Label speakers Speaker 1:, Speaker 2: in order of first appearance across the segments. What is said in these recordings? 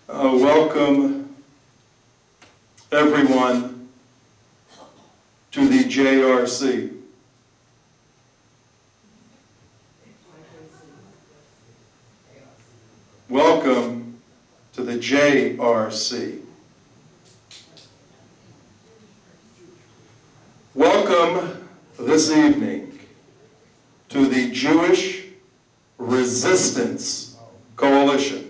Speaker 1: Welcome everyone to the JRC. Welcome to the JRC. Welcome this evening to the Jewish Resistance Coalition.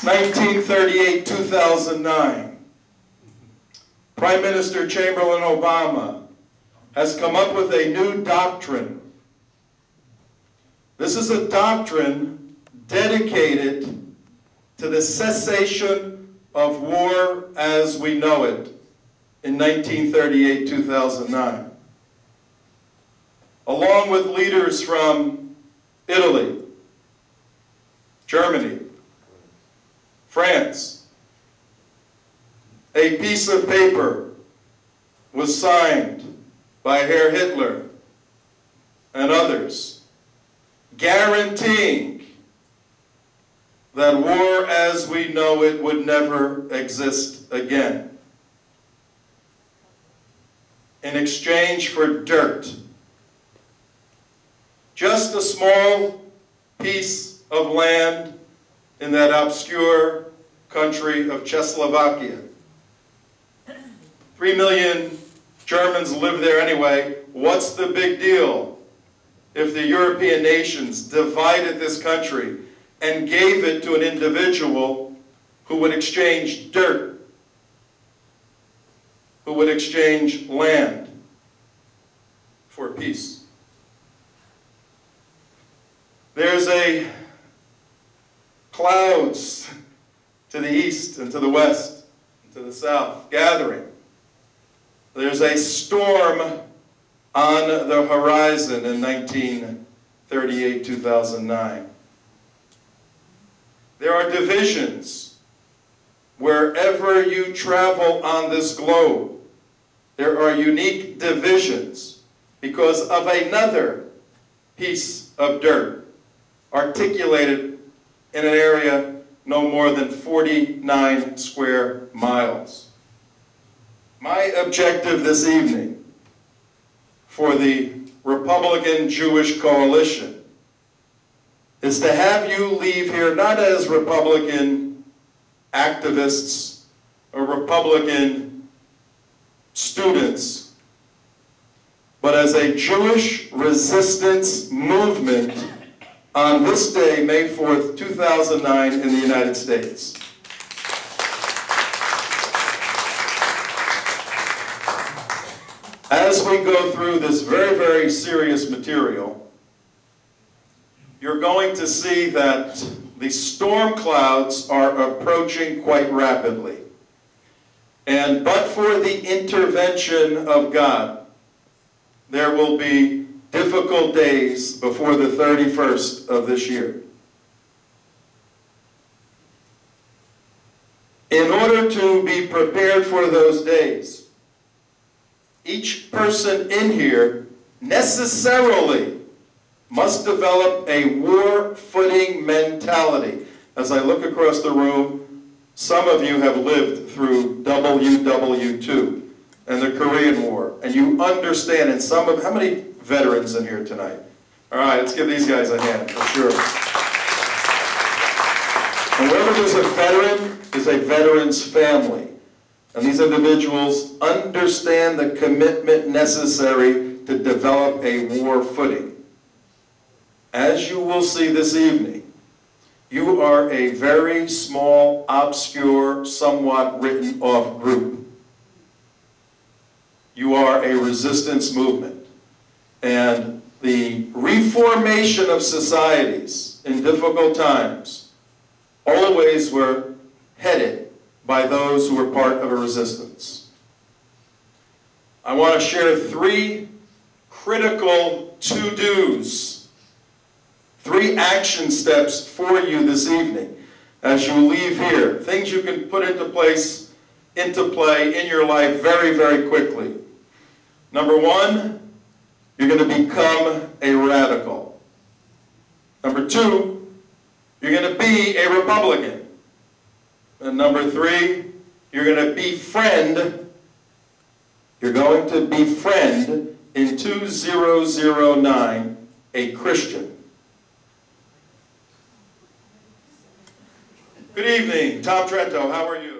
Speaker 1: 1938-2009, Prime Minister Chamberlain Obama has come up with a new doctrine. This is a doctrine dedicated to the cessation of war as we know it in 1938-2009. Along with leaders from Italy, Germany, France, a piece of paper was signed by Herr Hitler and others, guaranteeing that war as we know it would never exist again. In exchange for dirt, just a small piece of land in that obscure country of Czechoslovakia. 3 million Germans live there anyway. What's the big deal if the European nations divided this country and gave it to an individual who would exchange dirt, who would exchange land for peace? There's a clouds to the east and to the west and to the south gathering. There's a storm on the horizon in 1938-2009. There are divisions wherever you travel on this globe. There are unique divisions because of another piece of dirt articulated in an area no more than 49 square miles. My objective this evening for the Republican Jewish Coalition is to have you leave here not as Republican activists or Republican students, but as a Jewish resistance movement on this day, May 4th, 2009, in the United States. As we go through this very, very serious material, you're going to see that the storm clouds are approaching quite rapidly. And but for the intervention of God, there will be difficult days before the 31st of this year. In order to be prepared for those days, each person in here necessarily must develop a war-footing mentality. As I look across the room, some of you have lived through WW2 and the Korean War, and you understand, and some of, how many veterans in here tonight? All right, let's give these guys a hand, for sure. And wherever there's a veteran, there's a veteran's family. And these individuals understand the commitment necessary to develop a war footing. As you will see this evening, you are a very small, obscure, somewhat written off group. You are a resistance movement. And the reformation of societies in difficult times always were headed by those who were part of a resistance. I want to share 3 critical to-dos, 3 action steps for you this evening as you leave here. Things you can put into play in your life very, very quickly. Number 1, you're going to become a radical. Number 2, you're going to be a Republican. And number 3, you're going to befriend. You're going to befriend in 2009 a Christian. Good evening, Tom Trento. How are you?